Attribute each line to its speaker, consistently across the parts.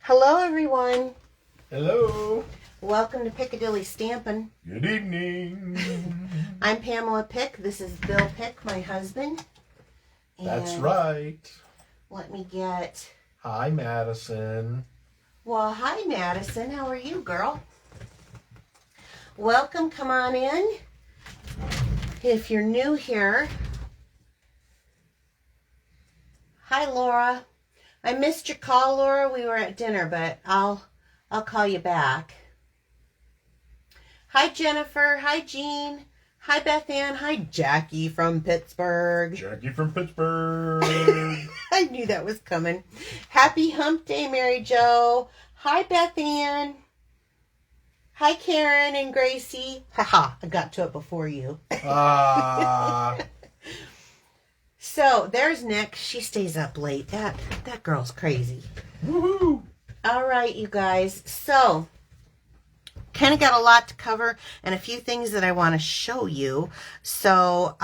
Speaker 1: Hello, everyone.
Speaker 2: Hello.
Speaker 1: Welcome to Piccadilly Stampin'.
Speaker 2: Good evening.
Speaker 1: I'm Pamela Pick. This is Bill Pick, my husband.
Speaker 2: That's right.
Speaker 1: Let me get...
Speaker 2: Hi, Madison.
Speaker 1: Well, hi, Madison. How are you, girl? Welcome. Come on in. If you're new here... Hi, Laura. I missed your call, Laura. We were at dinner, but I'll call you back. Hi, Jennifer. Hi, Jean. Hi, Beth Ann. Hi, Jackie from Pittsburgh.
Speaker 2: Jackie from Pittsburgh.
Speaker 1: I knew that was coming. Happy Hump Day, Mary Jo. Hi, Beth Ann. Hi, Karen and Gracie. Haha, I got to it before you. So, there's Nick. She stays up late. That girl's crazy.
Speaker 2: Woohoo!
Speaker 1: All right, you guys. So, kind of got a lot to cover and a few things that I want to show you. So,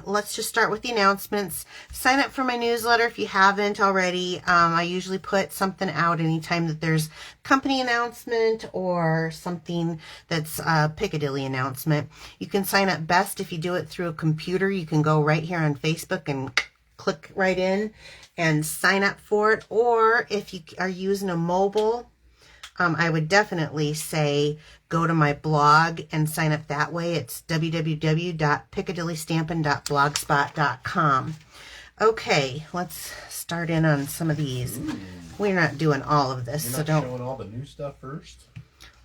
Speaker 1: let's just start with the announcements. Sign up for my newsletter if you haven't already. I usually put something out anytime that there's company announcement or something that's a Piccadilly announcement. You can sign up best if you do it through a computer. You can go right here on Facebook and click right in and sign up for it. Or if you are using a mobile, I would definitely say go to my blog and sign up that way. It's www.piccadillystampin.blogspot.com. Okay, let's start in on some of these. Ooh. We're not doing all of this,
Speaker 2: You're
Speaker 1: so don't.
Speaker 2: Showing all the new stuff first.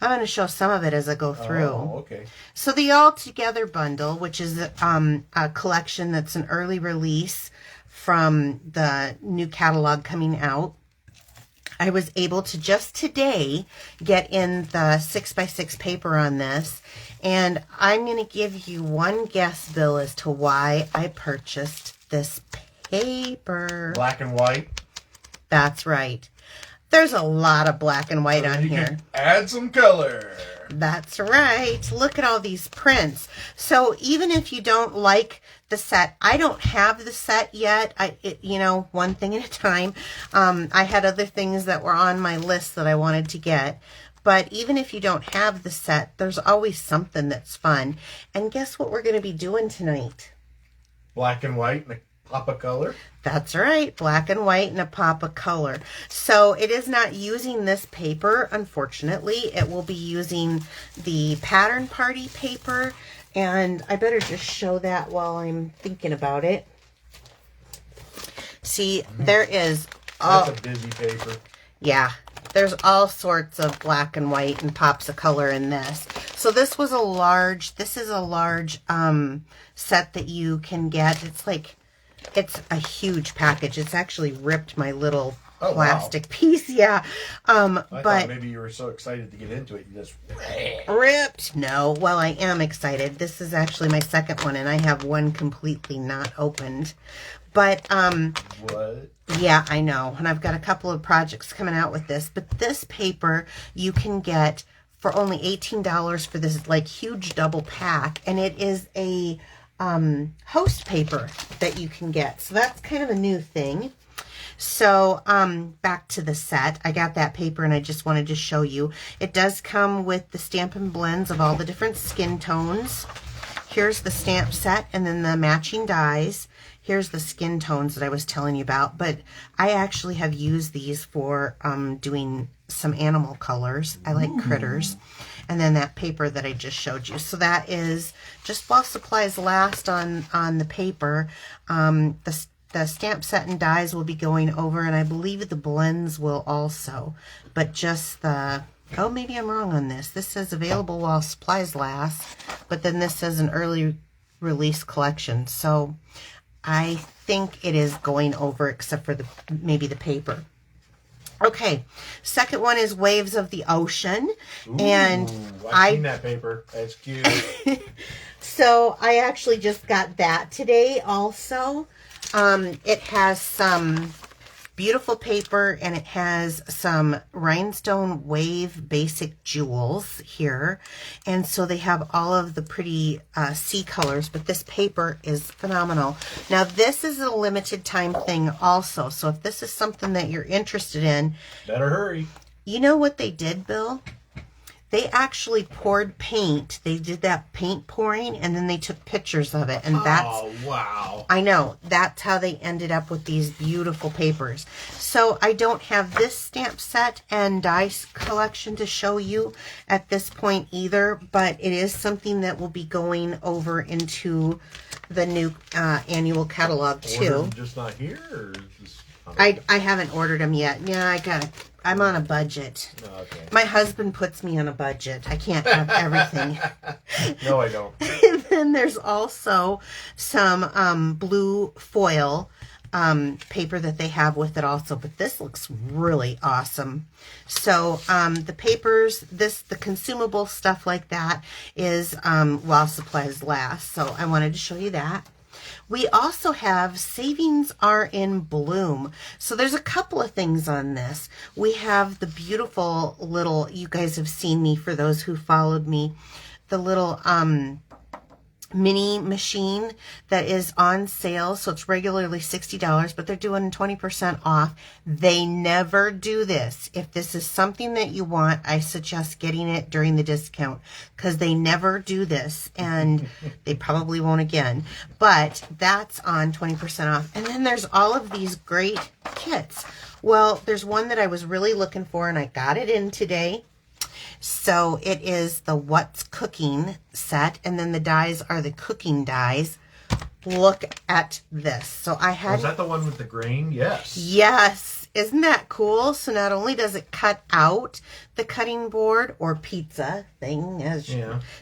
Speaker 1: I'm going to show some of it as I go through.
Speaker 2: Oh, okay.
Speaker 1: So the All Together bundle, which is a collection that's an early release from the new catalog coming out. I was able to just today get in the 6x6 paper on this, and I'm going to give you one guess, Bill, as to why I purchased this paper.
Speaker 2: Black and white.
Speaker 1: That's right. There's a lot of black and white on here.
Speaker 2: Can add some color.
Speaker 1: That's right. Look at all these prints. So even if you don't like the set, I don't have the set yet. One thing at a time. I had other things that were on my list that I wanted to get. But even if you don't have the set, there's always something that's fun. And guess what we're going to be doing tonight?
Speaker 2: Black and white and a pop of color.
Speaker 1: That's right, black and white and a pop of color. So it is not using this paper, unfortunately. It will be using the Pattern Party paper, and I better just show that while I'm thinking about it. See, there is...
Speaker 2: That's a busy paper.
Speaker 1: Yeah, there's all sorts of black and white and pops of color in this. So this is a large set that you can get. It's a huge package. It's actually ripped my little plastic piece. Yeah.
Speaker 2: I thought maybe you were so excited to get into it. You just
Speaker 1: ripped. No. Well, I am excited. This is actually my second one, and I have one completely not opened. But,
Speaker 2: what?
Speaker 1: Yeah, I know. And I've got a couple of projects coming out with this. But this paper you can get for only $18 for this, huge double pack. And it is a... host paper that you can get. So that's kind of a new thing. So back to the set. I got that paper and I just wanted to show you. It does come with the Stampin' blends of all the different skin tones. Here's the stamp set and then the matching dies. Here's the skin tones that I was telling you about. But I actually have used these for doing some animal colors. I like critters. And then that paper that I just showed you. So that is just while supplies last on the paper. The stamp set and dies will be going over, and I believe the blends will also. But just the... Oh, maybe I'm wrong on this. This says available while supplies last, but then this says an early release collection. So I think it is going over, except for maybe the paper. Okay, second one is Waves of the Ocean.
Speaker 2: Ooh,
Speaker 1: and
Speaker 2: I've seen that paper. That's cute.
Speaker 1: So I actually just got that today also. It has some beautiful paper and it has some rhinestone wave basic jewels here. And so they have all of the pretty sea colors, but this paper is phenomenal. Now this is a limited time thing also. So if this is something that you're interested in,
Speaker 2: better hurry.
Speaker 1: You know what they did, Bill? They actually poured paint. They did that paint pouring, and then they took pictures of it. And that's...
Speaker 2: Oh, wow.
Speaker 1: I know. That's how they ended up with these beautiful papers. So I don't have this stamp set and die collection to show you at this point either, but it is something that will be going over into the new annual catalog too.
Speaker 2: Just not here? Or just...
Speaker 1: I haven't ordered them yet. Yeah, I'm on a budget.
Speaker 2: Oh, okay.
Speaker 1: My husband puts me on a budget. I can't have everything.
Speaker 2: No, I don't.
Speaker 1: And then there's also some blue foil paper that they have with it also, but this looks really awesome. So the papers, the consumable stuff like that is while supplies last. So I wanted to show you that. We also have Savings Are in Bloom. So there's a couple of things on this. We have the beautiful little, you guys have seen me for those who followed me, the little mini machine that is on sale. So it's regularly $60, but they're doing 20% off. They never do this. If this is something that you want, I suggest getting it during the discount because they never do this and they probably won't again. But that's on 20% off. And then there's all of these great kits. Well, there's one that I was really looking for and I got it in today. So it is the What's Cooking set, and then the dies are the cooking dies. Look at this. So I had...
Speaker 2: Was that the one with the grain? Yes.
Speaker 1: Yes. Isn't that cool? So not only does it cut out the cutting board or pizza thing,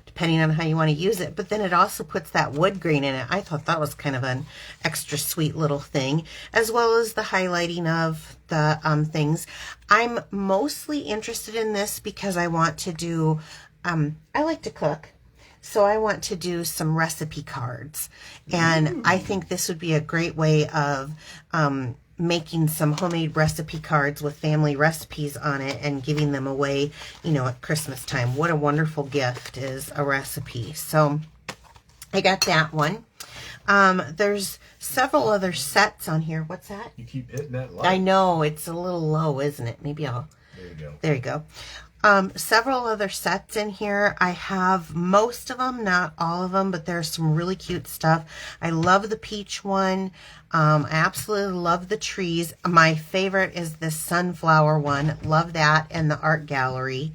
Speaker 1: depending on how you want to use it, but then it also puts that wood grain in it. I thought that was kind of an extra sweet little thing, as well as the highlighting of the things. I'm mostly interested in this because I want to do, I like to cook. So I want to do some recipe cards. And I think this would be a great way of making some homemade recipe cards with family recipes on it and giving them away, you know, at Christmas time. What a wonderful gift is a recipe. So I got that one. There's several other sets on here. What's that?
Speaker 2: You keep hitting that light.
Speaker 1: I know. It's a little low, isn't it? Maybe I'll...
Speaker 2: There you go.
Speaker 1: There you go. Several other sets in here. I have most of them, not all of them, but there's some really cute stuff. I love the peach one. I absolutely love the trees. My favorite is this sunflower one. Love that. And the art gallery.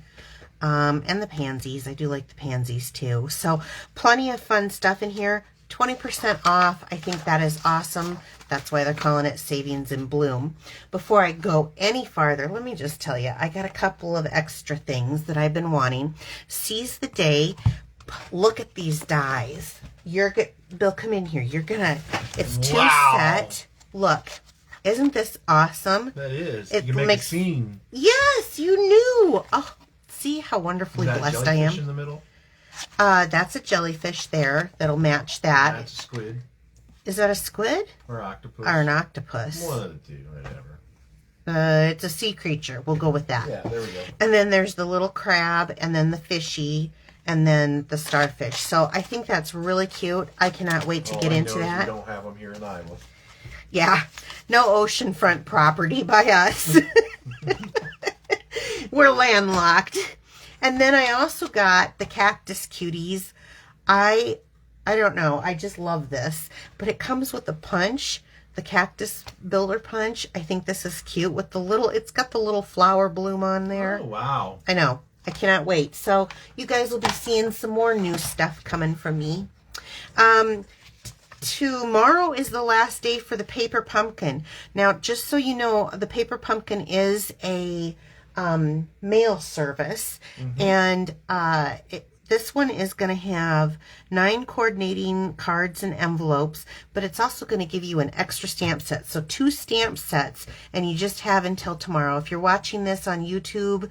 Speaker 1: And the pansies. I do like the pansies too. So plenty of fun stuff in here. 20% off. I think that is awesome. That's why they're calling it Savings in Bloom. Before I go any farther, let me just tell you, I got a couple of extra things that I've been wanting. Seize the day. Look at these dies. Bill, come in here. It's two set. Look, isn't this awesome?
Speaker 2: That is.
Speaker 1: It
Speaker 2: you can make a scene.
Speaker 1: Yes, you knew. Oh, see how wonderfully
Speaker 2: Is that
Speaker 1: blessed I am.
Speaker 2: in the middle?
Speaker 1: That's a jellyfish there. That'll match that.
Speaker 2: That's a squid.
Speaker 1: Is that a squid?
Speaker 2: Or octopus.
Speaker 1: Or an octopus.
Speaker 2: One of the two, whatever.
Speaker 1: It's a sea creature. We'll go with that.
Speaker 2: Yeah, there we go.
Speaker 1: And then there's the little crab, and then the fishy, and then the starfish. So I think that's really cute. I cannot wait to get into that.
Speaker 2: We don't have them here in Iowa.
Speaker 1: Yeah. No oceanfront property by us. We're landlocked. And then I also got the cactus cuties. I don't know. I just love this. But it comes with a punch, the cactus builder punch. I think this is cute with the little, it's got the little flower bloom on there.
Speaker 2: Oh, wow.
Speaker 1: I know. I cannot wait. So you guys will be seeing some more new stuff coming from me. Tomorrow is the last day for the paper pumpkin. Now, just so you know, the paper pumpkin is a mail service, and this one is going to have 9 coordinating cards and envelopes, but it's also going to give you an extra stamp set. So 2 stamp sets, and you just have until tomorrow. If you're watching this on YouTube,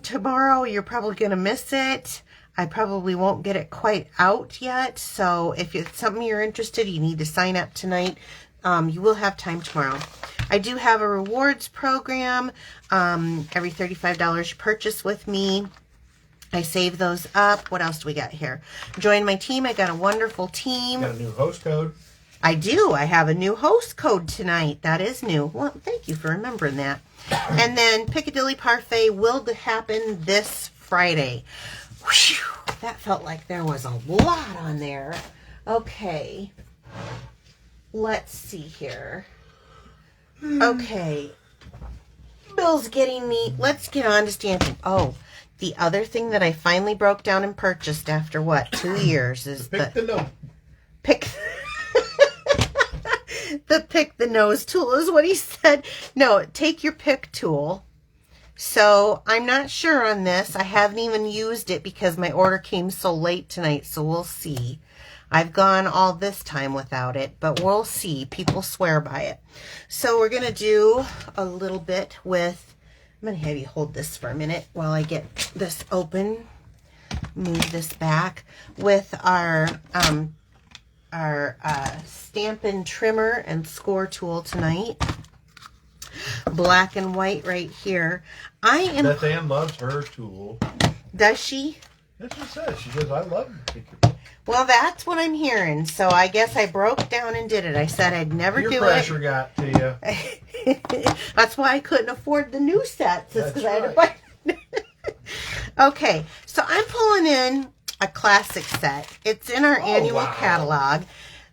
Speaker 1: tomorrow you're probably going to miss it. I probably won't get it quite out yet. So if it's something you're interested, you need to sign up tonight. You will have time tomorrow. I do have a rewards program. Every $35 you purchase with me, I save those up. What else do we got here? Join my team. I got a wonderful team.
Speaker 2: Got a new host code.
Speaker 1: I do. I have a new host code tonight. That is new. Well, thank you for remembering that. And then Piccadilly Parfait will happen this Friday. Whew, that felt like there was a lot on there. Okay. Let's see here. Okay. Bill's getting me. Let's get on to Stampin'. Oh, the other thing that I finally broke down and purchased after what, 2 years is
Speaker 2: Pick the note.
Speaker 1: Pick the pick the nose tool is what he said. No, take your pick tool. So I'm not sure on this. I haven't even used it because my order came so late tonight. So we'll see. I've gone all this time without it, but we'll see. People swear by it. So we're going to do a little bit with, I'm going to have you hold this for a minute while I get this open. Move this back with our Stampin' trimmer and score tool tonight. Black and white right here. I am.
Speaker 2: Beth Ann loves her tool.
Speaker 1: Does she?
Speaker 2: That's what it says. She goes, I love it.
Speaker 1: Well, that's what I'm hearing. So I guess I broke down and did it. I said I'd never do it.
Speaker 2: Your pressure got to you.
Speaker 1: That's why I couldn't afford the new sets. Is because I had to buy. Okay, so I'm pulling in a classic set. It's in our annual catalog.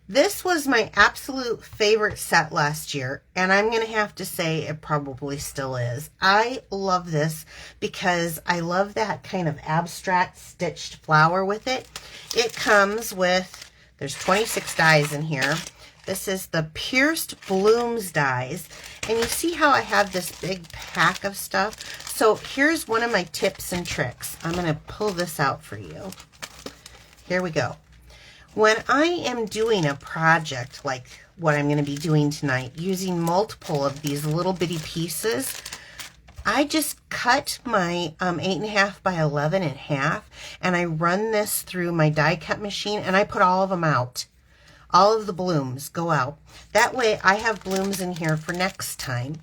Speaker 1: This was my absolute favorite set last year, and I'm going to have to say it probably still is. I love this because I love that kind of abstract stitched flower with it. It comes with, there's 26 dies in here. This is the Pierced Blooms dies, and you see how I have this big pack of stuff? So here's one of my tips and tricks. I'm going to pull this out for you. Here we go. When I am doing a project like what I'm going to be doing tonight, using multiple of these little bitty pieces, I just cut my 8.5 by 11 in half, and I run this through my die cut machine, and I put all of them out. All of the blooms go out. That way I have blooms in here for next time,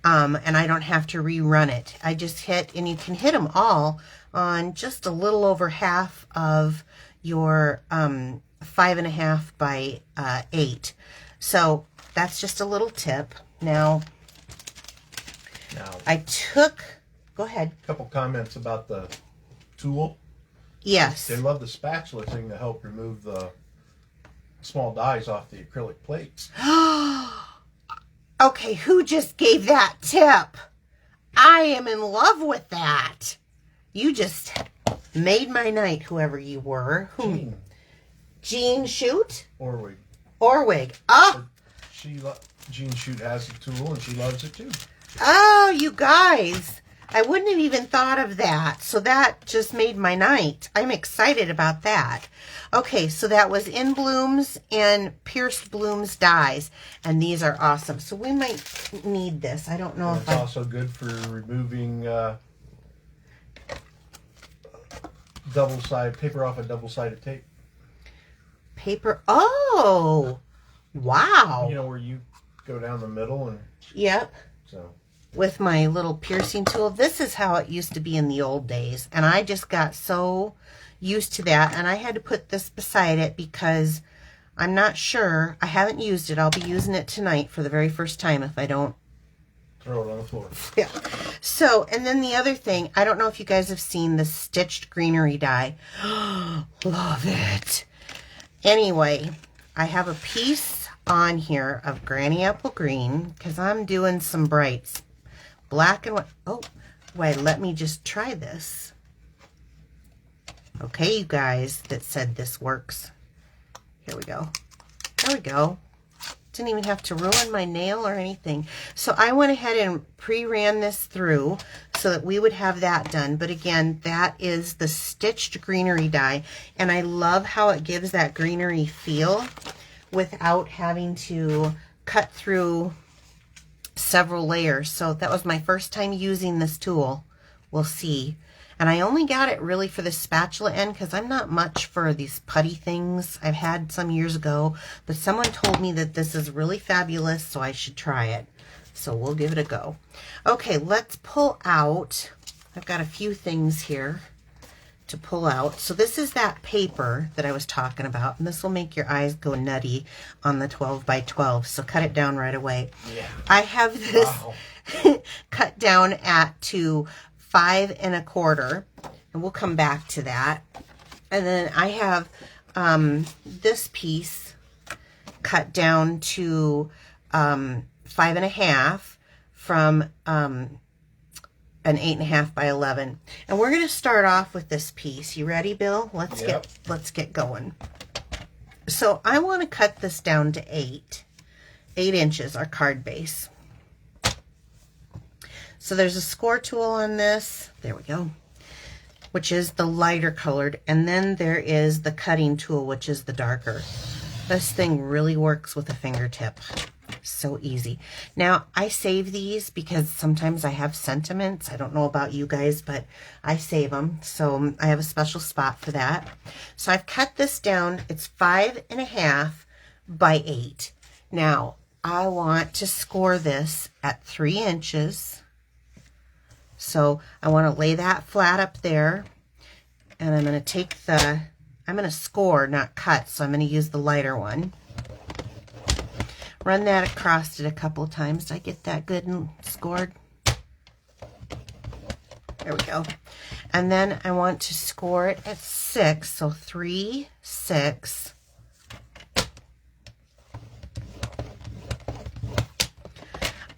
Speaker 1: and I don't have to rerun it. I just hit, and you can hit them all on just a little over half of your 5.5 by 8. So that's just a little tip. Now I took, go ahead.
Speaker 2: A couple comments about the tool.
Speaker 1: Yes.
Speaker 2: They love the spatula thing to help remove the small dies off the acrylic plates.
Speaker 1: Okay, who just gave that tip? I am in love with that. You just made my night, whoever you were. Jean Shoot? Orwig. Oh!
Speaker 2: Jean Shoot has the tool, and she loves it too.
Speaker 1: Oh, you guys. I wouldn't have even thought of that. So that just made my night. I'm excited about that. Okay, so that was In Blooms and Pierced Blooms dies. And these are awesome. So we might need this. I don't know if
Speaker 2: it's also good for removing paper off a double-sided tape.
Speaker 1: Paper. Oh, wow.
Speaker 2: You know where you go down the middle and.
Speaker 1: Yep.
Speaker 2: So.
Speaker 1: With my little piercing tool. This is how it used to be in the old days, and I just got so used to that, and I had to put this beside it because I'm not sure. I haven't used it. I'll be using it tonight for the very first time if I don't
Speaker 2: throw it on the floor.
Speaker 1: Yeah. So, and then the other thing, I don't know if you guys have seen the stitched greenery die. Love it. Anyway, I have a piece on here of Granny Apple Green because I'm doing some brights. Black and white. Oh, wait, let me just try this. Okay, you guys that said this works. Here we go. There we go. Didn't even have to ruin my nail or anything. So I went ahead and pre-ran this through so that we would have that done. But again, that is the stitched greenery die. And I love how it gives that greenery feel without having to cut through several layers. So that was my first time using this tool. We'll see. And I only got it really for the spatula end because I'm not much for these putty things. I've had some years ago, but someone told me that this is really fabulous, so I should try it. So we'll give it a go. Okay, let's pull out. I've got a few things here to pull out. So this is that paper that I was talking about, and this will make your eyes go nutty on the 12 by 12. So cut it down right away. Yeah. I have this cut down to 5 1/4, and we'll come back to that. And then I have this piece cut down to 5 1/2 from an 8 1/2 by 11. And we're going to start off with this piece. You ready, Bill? Let's get going. So I want to cut this down to 8 inches, our card base. So there's a score tool on this. There we go. Which is the lighter colored. And then there is the cutting tool, which is the darker. This thing really works with a fingertip. So easy. Now, I save these because sometimes I have sentiments. I don't know about you guys, but I save them. So I have a special spot for that. So I've cut this down. It's 5 1/2 by 8. Now, I want to score this at 3 inches. So I want to lay that flat up there. And I'm going to take I'm going to score, not cut. So I'm going to use the lighter one. Run that across it a couple of times. Did I get that good and scored? There we go. And then I want to score it at 6. So 3, 6.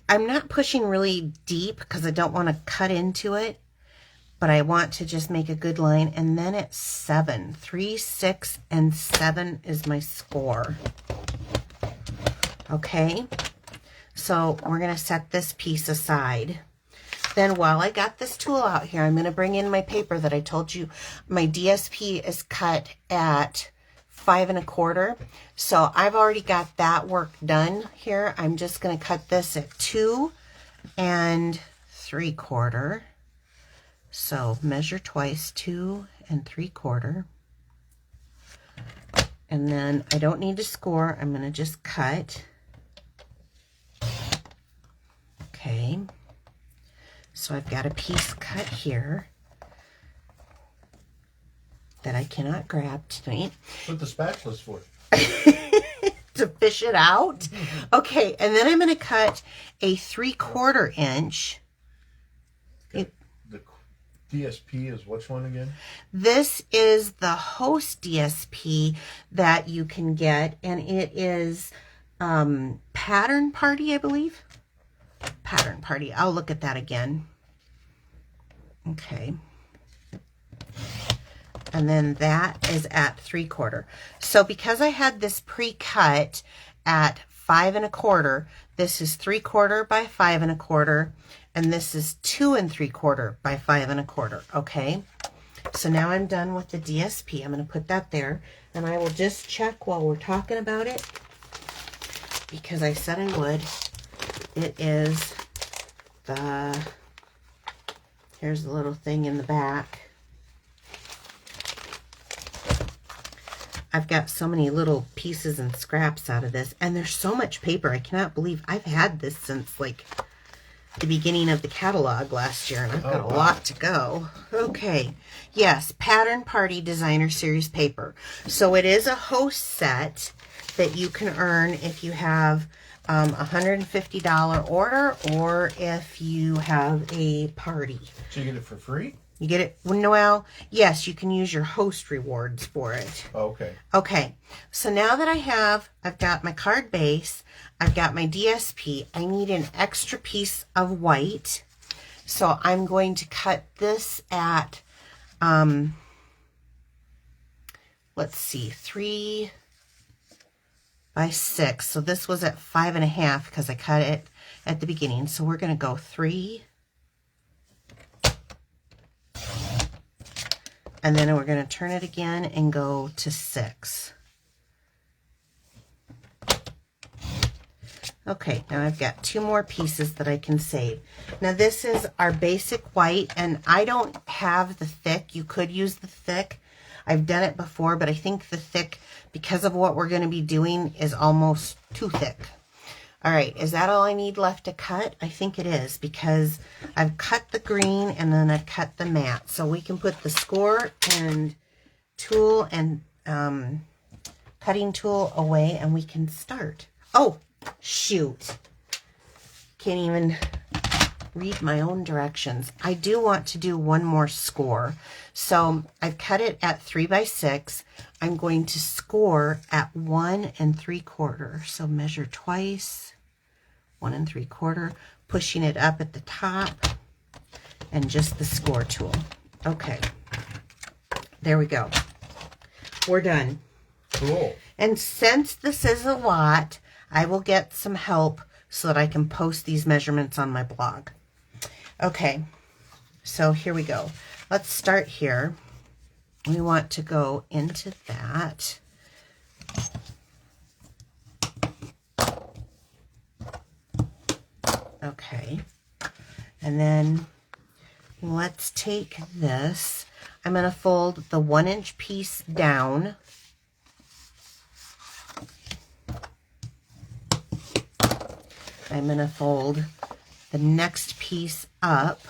Speaker 1: I'm not pushing really deep because I don't want to cut into it, but I want to just make a good line. And then it's 7. 3, 6, and 7 is my score. Okay, so we're going to set this piece aside. Then while I got this tool out here, I'm going to bring in my paper that I told you. My DSP is cut at 5 1/4. So I've already got that work done here. I'm just going to cut this at 2 3/4. So measure twice, 2 3/4. And then I don't need to score. I'm going to just cut. Okay, so I've got a piece cut here that I cannot grab tonight.
Speaker 2: What the spatula's for?
Speaker 1: To fish it out. Okay, and then I'm going to cut a 3/4 inch.
Speaker 2: Okay. The DSP is which one again?
Speaker 1: This is the Host DSP that you can get, and it is Pattern Party, I believe. Pattern Party. I'll look at that again. Okay. And then that is at 3/4. So because I had this pre-cut at 5 1/4, this is 3/4 by 5 1/4, and this is 2 3/4 by 5 1/4. Okay. So now I'm done with the DSP. I'm going to put that there, and I will just check while we're talking about it, because I said I would. It is here's the little thing in the back. I've got so many little pieces and scraps out of this, and there's so much paper. I cannot believe I've had this since like the beginning of the catalog last year, and I've got a lot to go. Okay, yes, Pattern Party Designer Series paper. So it is a host set that you can earn if you have $150 order, or if you have a party.
Speaker 2: So you get it for free?
Speaker 1: You get it, well, yes, you can use your host rewards for it.
Speaker 2: Okay.
Speaker 1: Okay, so now that I've got my card base, I've got my DSP, I need an extra piece of white. So I'm going to cut this at, let's see, 3 by 6. So this was at 5 1/2 because I cut it at the beginning. So we're going to go 3. And then we're going to turn it again and go to 6. Okay, now I've got 2 more pieces that I can save. Now this is our basic white, and I don't have the thick. You could use the thick. I've done it before, but I think the thick, because of what we're going to be doing, is almost too thick. All right, is that all I need left to cut? I think it is, because I've cut the green and then I've cut the matte. So we can put the score and tool and cutting tool away and we can start. Oh, shoot. Can't even read my own directions. I do want to do one more score. So I've cut it at 3 by 6. I'm going to score at 1 3/4. So measure twice, 1 3/4, pushing it up at the top, and just the score tool. Okay, there we go. We're done.
Speaker 2: Cool.
Speaker 1: And since this is a lot, I will get some help so that I can post these measurements on my blog. Okay, so here we go. Let's start here. We want to go into that. Okay, and then let's take this. I'm going to fold the 1-inch piece down. I'm going to fold the next piece up.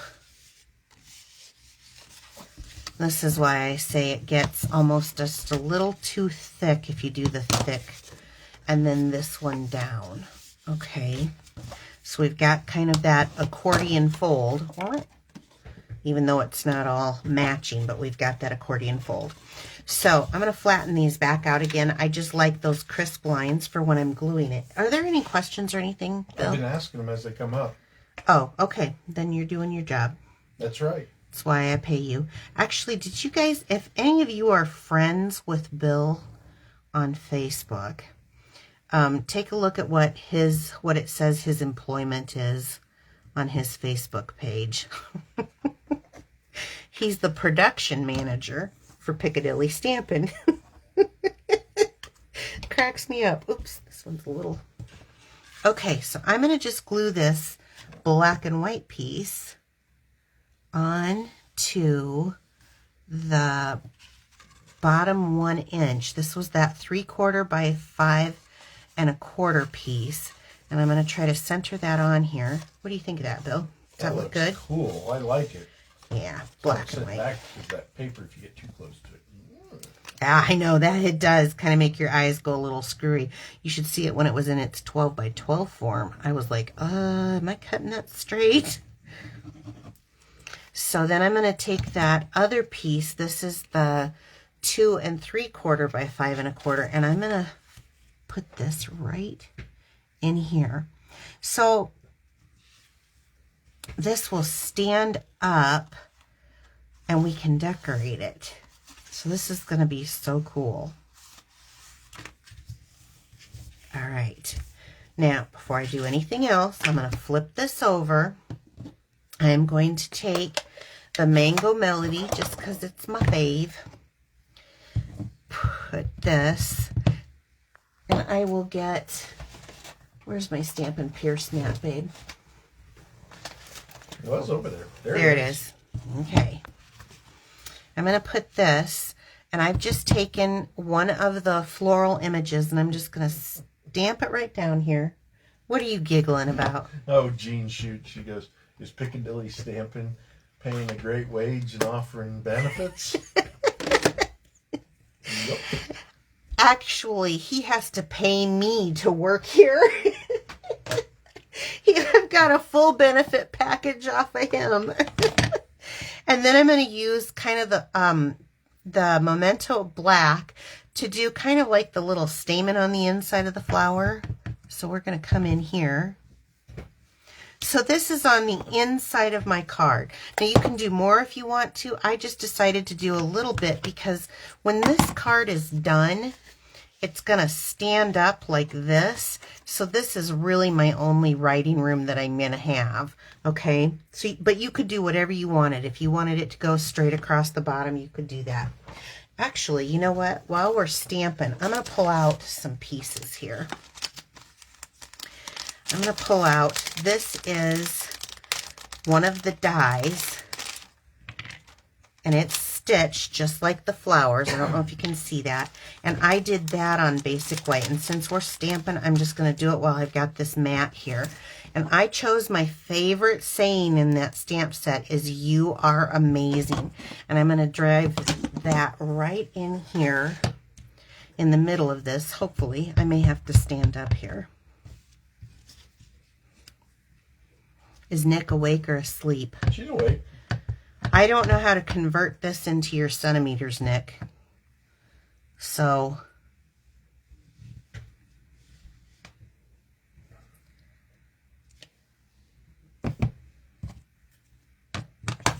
Speaker 1: This is why I say it gets almost just a little too thick if you do the thick. And then this one down. Okay. So we've got kind of that accordion fold. Even though it's not all matching, but we've got that accordion fold. So I'm going to flatten these back out again. I just like those crisp lines for when I'm gluing it. Are there any questions or anything, Bill?
Speaker 2: I've been asking them as they come up.
Speaker 1: Oh, okay. Then you're doing your job.
Speaker 2: That's right.
Speaker 1: That's why I pay you. Actually, did you guys, if any of you are friends with Bill on Facebook, take a look at what it says his employment is on his Facebook page. He's the production manager for Piccadilly Stampin. Cracks me up. Oops, this one's a little... Okay, so I'm going to just glue this black and white piece on to the bottom 1 inch. This was that 3/4 by 5 1/4 piece. And I'm going to try to center that on here. What do you think of that, Bill? Does that look good?
Speaker 2: Cool. I like it.
Speaker 1: Yeah, black and white.
Speaker 2: Back with that paper if you get too close to it.
Speaker 1: Ah, I know that it does kind of make your eyes go a little screwy. You should see it when it was in its 12 by 12 form. I was like, am I cutting that straight? So then I'm going to take that other piece. This is the 2 3/4 by 5 1/4, and I'm going to put this right in here. So this will stand up and we can decorate it. So this is going to be so cool. All right. Now, before I do anything else, I'm going to flip this over. I am going to take the Mango Melody, just because it's my fave. Put this, and I will get, where's my Stampin' Pierce mat, babe?
Speaker 2: It was over there.
Speaker 1: There it is. Okay. I'm going to put this, and I've just taken one of the floral images, and I'm just going to stamp it right down here. What are you giggling about?
Speaker 2: Oh, Jean, shoot. She goes, is Piccadilly Stampin' paying a great wage and offering benefits? Yep.
Speaker 1: Actually, he has to pay me to work here. I've got a full benefit package off of him. And then I'm going to use kind of the Memento Black to do kind of like the little stamen on the inside of the flower. So we're going to come in here. So this is on the inside of my card. Now you can do more if you want to. I just decided to do a little bit because when this card is done, it's going to stand up like this. So this is really my only writing room that I'm going to have. Okay. So, but you could do whatever you wanted. If you wanted it to go straight across the bottom, you could do that. Actually, you know what? While we're stamping, I'm going to pull out some pieces here. I'm going to pull out, this is one of the dies, and it's stitch just like the flowers. I don't know if you can see that. And I did that on basic white. And since we're stamping, I'm just going to do it while I've got this mat here. And I chose my favorite saying in that stamp set is "You are amazing." And I'm going to drive that right in here in the middle of this. Hopefully, I may have to stand up here. Is Nick awake or asleep?
Speaker 2: She's awake.
Speaker 1: I don't know how to convert this into your centimeters, Nick. So,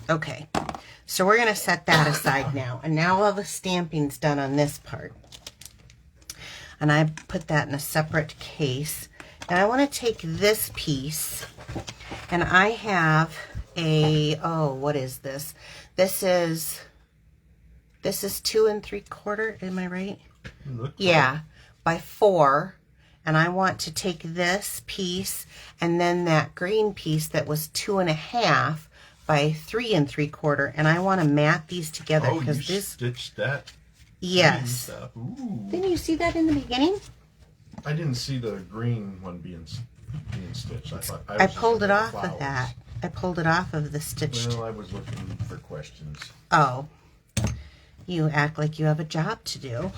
Speaker 1: okay. So we're going to set that aside now. And now all the stamping's done on this part. And I put that in a separate case. And I want to take this piece, and I have a, oh, what is this? This is 2 3/4, am I right? Yeah, by 4. And I want to take this piece and then that green piece that was 2 1/2 by 3 3/4, and I want to mat these together because
Speaker 2: this stitched that.
Speaker 1: Yes.
Speaker 2: Ooh.
Speaker 1: Didn't you see that in the beginning?
Speaker 2: I didn't see the green one being stitched.
Speaker 1: I pulled it off of that. I pulled it off of the stitched.
Speaker 2: Well, I was looking for questions.
Speaker 1: Oh, you act like you have a job to do.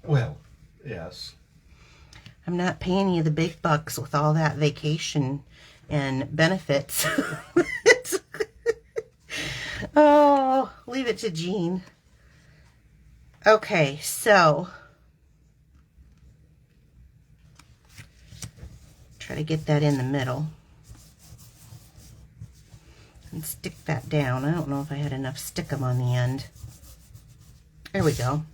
Speaker 2: Well, yes.
Speaker 1: I'm not paying you the big bucks with all that vacation and benefits. Oh, leave it to Jean. Okay, so try to get that in the middle and stick that down. I don't know if I had enough stickum on the end. There we go.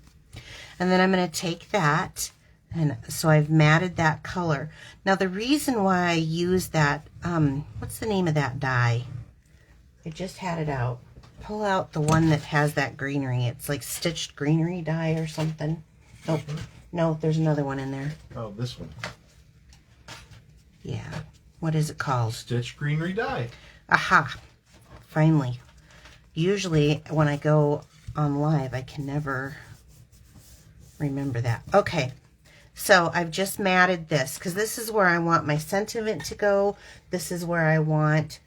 Speaker 1: And then I'm going to take that, and so I've matted that color. Now the reason why I use that, what's the name of that die? I just had it out. Pull out the one that has that greenery. It's like stitched Greenery Die or something. Nope. No, there's another one in there.
Speaker 2: Oh, this one.
Speaker 1: Yeah. What is it called?
Speaker 2: Stitched Greenery Die.
Speaker 1: Aha. Finally. Usually when I go on live, I can never remember that. Okay. So I've just matted this because this is where I want my sentiment to go. This is where I want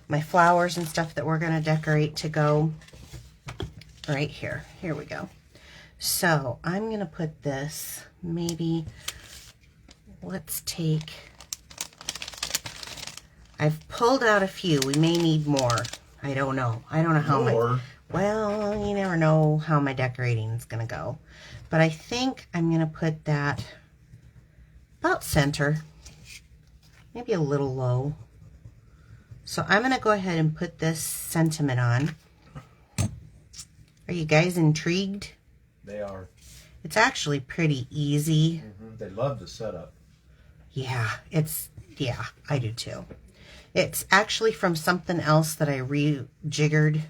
Speaker 1: my flowers and stuff that we're going to decorate to go right here. Here we go. So I'm going to put this, maybe, let's take, I've pulled out a few. We may need more. I don't know. I don't know how much. Well, you never know how my decorating is going to go. But I think I'm going to put that about center, maybe a little low. So I'm going to go ahead and put this sentiment on. Are you guys intrigued?
Speaker 2: They are.
Speaker 1: It's actually pretty easy.
Speaker 2: They love the setup.
Speaker 1: Yeah, I do too. It's actually from something else that I rejiggered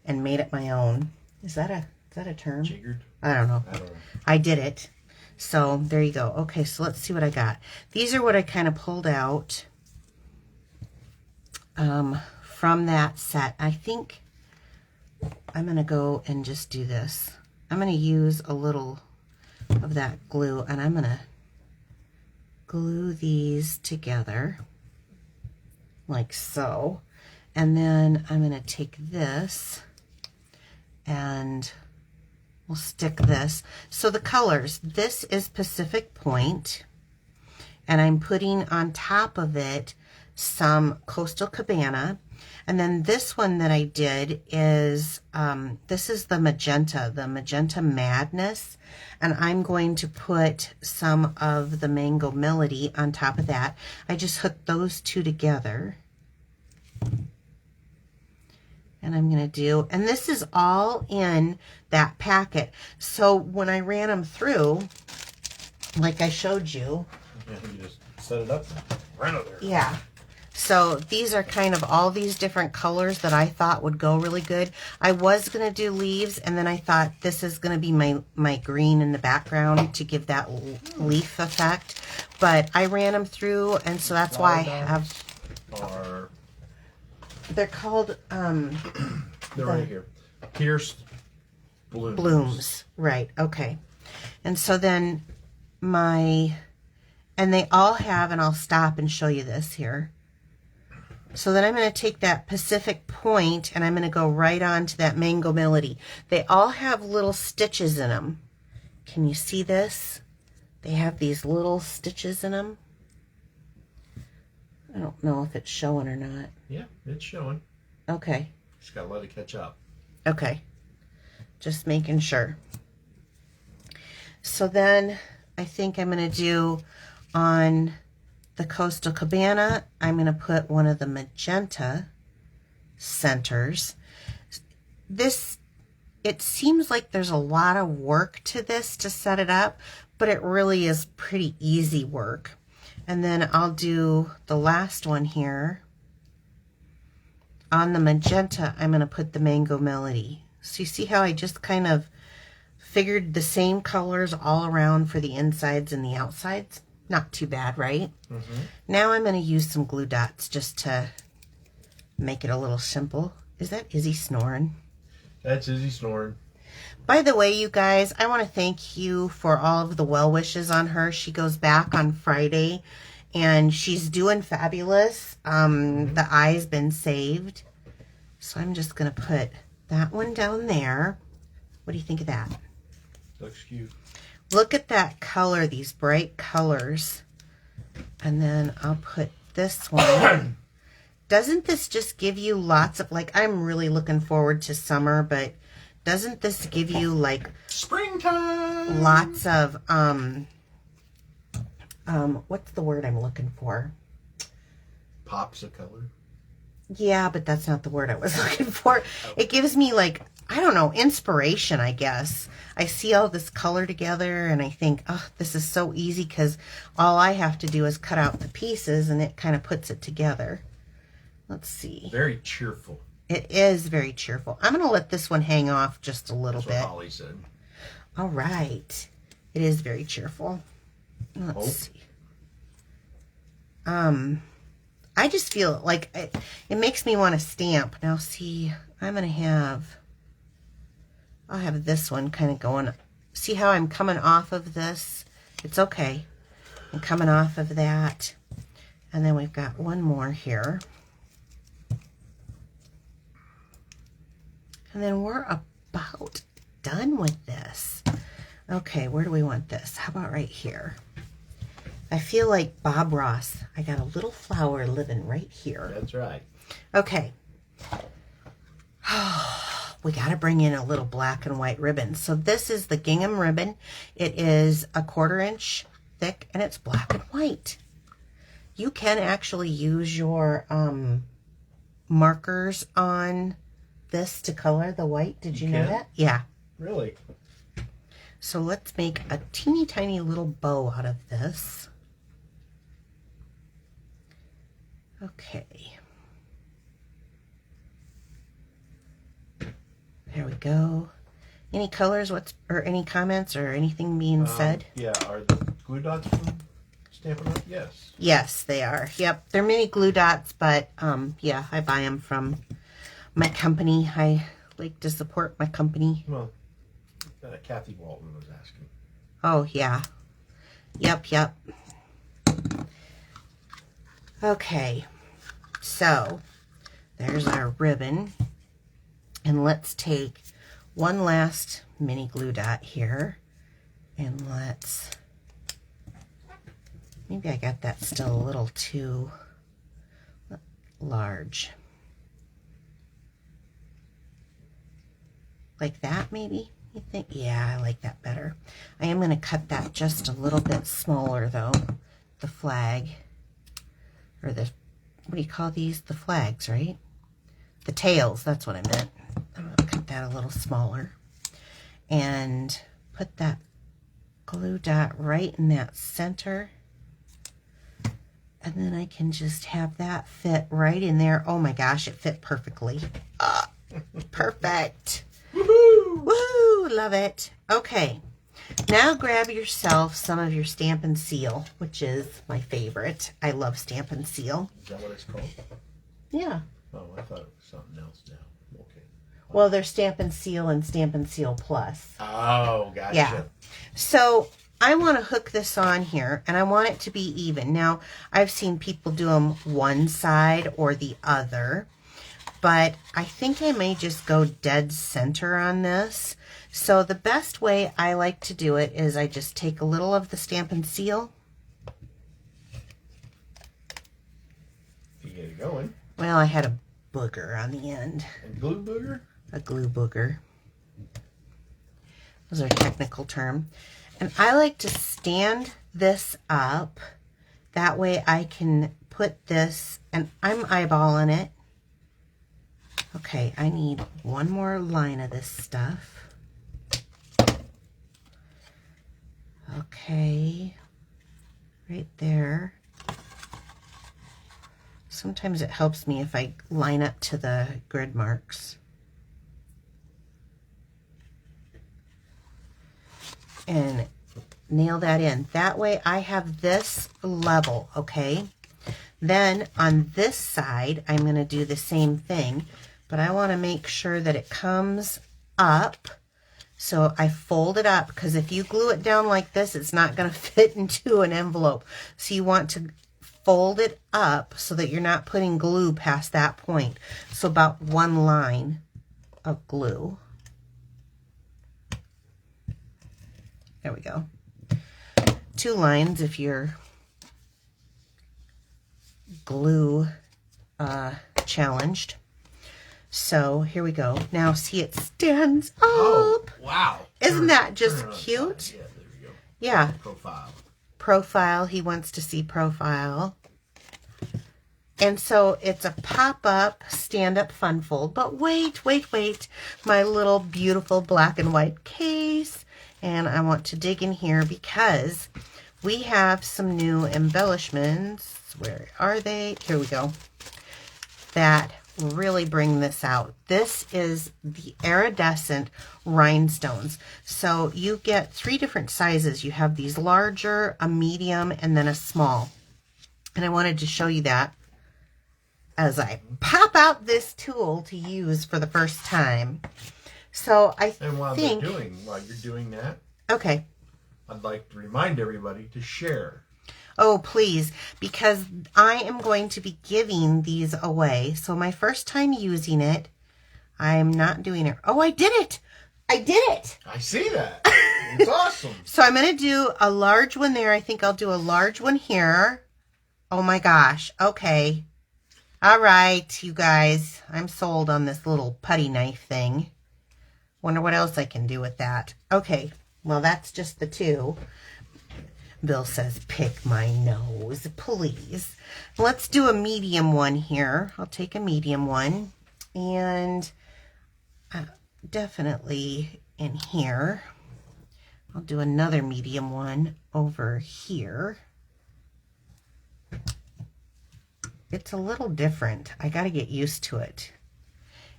Speaker 1: and made it my own. Is that a term?
Speaker 2: Jiggered?
Speaker 1: I don't know.
Speaker 2: I don't know.
Speaker 1: I did it. So there you go. Okay, so let's see what I got. These are what I kind of pulled out from that set. I think I'm going to go and just do this. I'm going to use a little of that glue, and I'm going to glue these together like so. And then I'm going to take this and we'll stick this. So the colors, this is Pacific Point, and I'm putting on top of it some Coastal Cabana. And then this one that I did is, this is the Magenta Madness. And I'm going to put some of the Mango Melody on top of that. I just hooked those two together. And I'm going to do, and this is all in that packet. So when I ran them through, like I showed you.
Speaker 2: Yeah, you just set it up right over there.
Speaker 1: Yeah. So these are kind of all these different colors that I thought would go really good. I was going to do leaves, and then I thought this is going to be my green in the background to give that leaf effect. But I ran them through, and so that's why I have...
Speaker 2: Or
Speaker 1: They're called
Speaker 2: They're right here. Pierced blooms.
Speaker 1: Blooms. Right. Okay. And so then and they all have, and I'll stop and show you this here. So then I'm going to take that Pacific Point and I'm going to go right on to that Mango Melody. They all have little stitches in them. Can you see this? They have these little stitches in them. I don't know if it's showing or not.
Speaker 2: Yeah, it's showing.
Speaker 1: Okay.
Speaker 2: Just got to let it catch up.
Speaker 1: Okay. Just making sure. So then I think I'm going to do on the Coastal Cabana, I'm going to put one of the magenta centers. It seems like there's a lot of work to this to set it up, but it really is pretty easy work. And then I'll do the last one here. On the magenta, I'm going to put the Mango Melody. So you see how I just kind of figured the same colors all around for the insides and the outsides? Not too bad, right? Mm-hmm. Now I'm going to use some glue dots just to make it a little simple. Is that Izzy snoring?
Speaker 2: That's Izzy snoring.
Speaker 1: By the way, you guys, I want to thank you for all of the well wishes on her. She goes back on Friday, and she's doing fabulous. The eye's been saved. So I'm just going to put that one down there. What do you think of that?
Speaker 2: Looks cute.
Speaker 1: Look at that color, these bright colors. And then I'll put this one. Doesn't this just give you lots of, like, I'm really looking forward to summer, but doesn't this give you, like,
Speaker 2: springtime?
Speaker 1: Lots of, what's the word I'm looking for?
Speaker 2: Pops of color.
Speaker 1: Yeah, but that's not the word I was looking for. It gives me, like, I don't know, inspiration, I guess. I see all this color together and I think, oh, this is so easy because all I have to do is cut out the pieces and it kind of puts it together. Let's see.
Speaker 2: Very cheerful.
Speaker 1: It is very cheerful. I'm going to let this one hang off just a little bit.
Speaker 2: That's what Holly said.
Speaker 1: All right. It is very cheerful. Let's see. I just feel like it makes me want to stamp. Now see, I'll have this one kind of going. See how I'm coming off of this? It's okay. I'm coming off of that. And then we've got one more here. And then we're about done with this. Okay, where do we want this? How about right here? I feel like Bob Ross. I got a little flower living right here.
Speaker 2: That's right.
Speaker 1: Okay. We got to bring in a little black and white ribbon. So this is the Gingham Ribbon. It is a 1/4 inch thick and it's black and white. You can actually use your markers on this to color the white. Did you know that? Yeah.
Speaker 2: Really?
Speaker 1: So let's make a teeny tiny little bow out of this. Okay. There we go. Any colors, or any comments or anything being said?
Speaker 2: Yeah, are the glue dots from Stampin' Up? Yes.
Speaker 1: Yes, they are. Yep, they're mini glue dots, but yeah, I buy them from my company. I like to support my company.
Speaker 2: Well, Kathy Walton was asking.
Speaker 1: Oh, yeah. Yep. Okay, so there's our ribbon. And let's take one last mini glue dot here. And maybe I got that still a little too large. Like that, maybe? You think? Yeah, I like that better. I am going to cut that just a little bit smaller, though. The flag. Or what do you call these? The flags, right? The tails, that's what I meant. I'm going to cut that a little smaller. And put that glue dot right in that center. And then I can just have that fit right in there. Oh my gosh, it fit perfectly. Perfect. Woohoo! Woohoo! Love it. Okay. Now grab yourself some of your Stampin' Seal, which is my favorite. I love Stampin' Seal.
Speaker 2: Is that what it's called?
Speaker 1: Yeah.
Speaker 2: Oh, I thought it was something else now. Okay.
Speaker 1: Well, they're Stampin' Seal and Stampin' Seal Plus.
Speaker 2: Oh, gotcha.
Speaker 1: Yeah. So I want to hook this on here, and I want it to be even. Now, I've seen people do them one side or the other, but I think I may just go dead center on this. So the best way I like to do it is I just take a little of the Stampin' Seal.
Speaker 2: You get it going.
Speaker 1: Well, I had a booger on the end.
Speaker 2: A glue booger?
Speaker 1: A glue booger. Those are a technical term. And I like to stand this up. That way I can put this, and I'm eyeballing it. Okay, I need one more line of this stuff. Okay, right there. Sometimes it helps me if I line up to the grid marks. And nail that in. That way I have this level, okay? Then on this side, I'm going to do the same thing, but I want to make sure that it comes up. So I fold it up, because if you glue it down like this, it's not going to fit into an envelope. So you want to fold it up so that you're not putting glue past that point. So about one line of glue. There we go. 2 lines if you're glue challenged. So here we go. Now see, it stands up.
Speaker 2: Oh, wow.
Speaker 1: Isn't that just cute?
Speaker 2: Yeah, there we go.
Speaker 1: Yeah.
Speaker 2: Profile.
Speaker 1: Profile. He wants to see profile. And so it's a pop-up, stand-up fun fold. But wait. My little beautiful black and white case. And I want to dig in here because we have some new embellishments. Where are they? Here we go. That really bring this out. This is the Iridescent Rhinestones. So you get 3 different sizes. You have these larger, a medium, and then a small. And I wanted to show you that as I pop out this tool to use for the first time. So I
Speaker 2: And while
Speaker 1: think...
Speaker 2: while you're doing that,
Speaker 1: okay.
Speaker 2: I'd like to remind everybody to share.
Speaker 1: Oh, please, because I am going to be giving these away. So my first time using it, I'm not doing it. Oh, I did it. I did it.
Speaker 2: I see that. It's awesome.
Speaker 1: So I'm going to do a large one there. I think I'll do a large one here. Oh my gosh. Okay. All right, you guys. I'm sold on this little putty knife thing. Wonder what else I can do with that. Okay. Well, that's just the 2. Bill says, pick my nose, please. Let's do a medium one here. I'll take a medium one. And definitely in here. I'll do another medium one over here. It's a little different. I got to get used to it.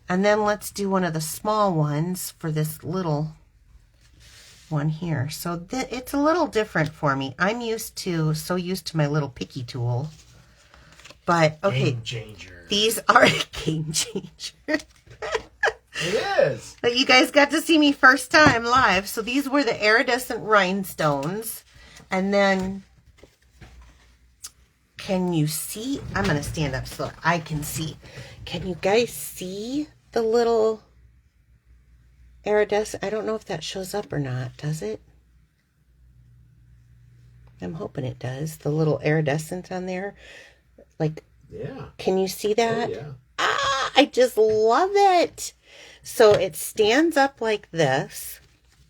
Speaker 1: And then let's do one of the small ones for this little one here. So it's a little different for me. I'm so used to my little picky tool. But okay,
Speaker 2: Game changer.
Speaker 1: These are a game changer.
Speaker 2: It is.
Speaker 1: But you guys got to see me first time live. So these were the Iridescent Rhinestones. And then, can you see? I'm going to stand up so I can see. Can you guys see the little iridescent? I don't know if that shows up or not. Does it? I'm hoping it does. The little iridescent on there. Like,
Speaker 2: yeah.
Speaker 1: Can you see that?
Speaker 2: Oh, yeah.
Speaker 1: Ah, I just love it. So it stands up like this.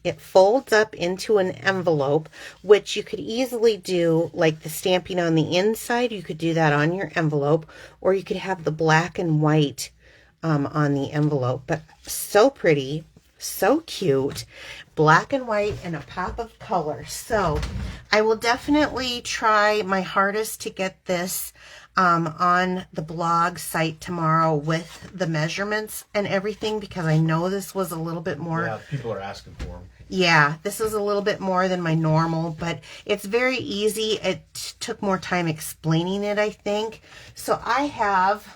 Speaker 1: It folds up into an envelope, which you could easily do like the stamping on the inside. You could do that on your envelope, or you could have the black and white on the envelope. But so pretty, so cute, black and white and a pop of color. So I will definitely try my hardest to get this on the blog site tomorrow with the measurements and everything, because I know this was a little bit more.
Speaker 2: Yeah, people are asking for them.
Speaker 1: Yeah, this is a little bit more than my normal, but it's very easy. It took more time explaining it, I think. So I have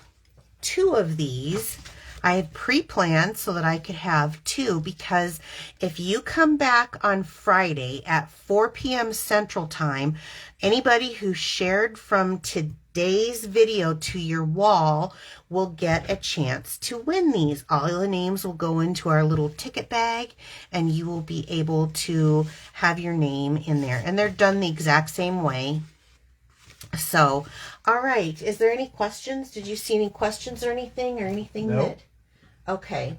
Speaker 1: 2 of these. I had pre-planned so that I could have 2, because if you come back on Friday at 4 p.m. Central Time, anybody who shared from today's video to your wall will get a chance to win these. All the names will go into our little ticket bag, and you will be able to have your name in there. And they're done the exact same way. So, all right. Is there any questions? Did you see any questions or anything
Speaker 2: Nope.
Speaker 1: Okay.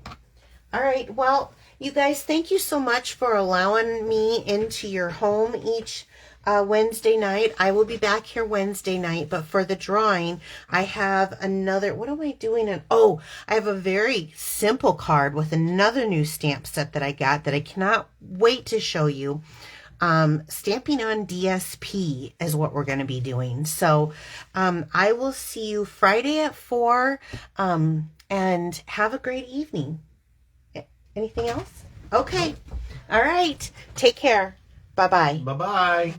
Speaker 1: All right. Well, you guys, thank you so much for allowing me into your home each Wednesday night. I will be back here Wednesday night, but for the drawing, I have another, what am I doing? I have a very simple card with another new stamp set that I got that I cannot wait to show you. Stamping on DSP is what we're going to be doing. So, I will see you Friday at 4, and have a great evening. Anything else? Okay. All right. Take care. Bye-bye.
Speaker 2: Bye-bye.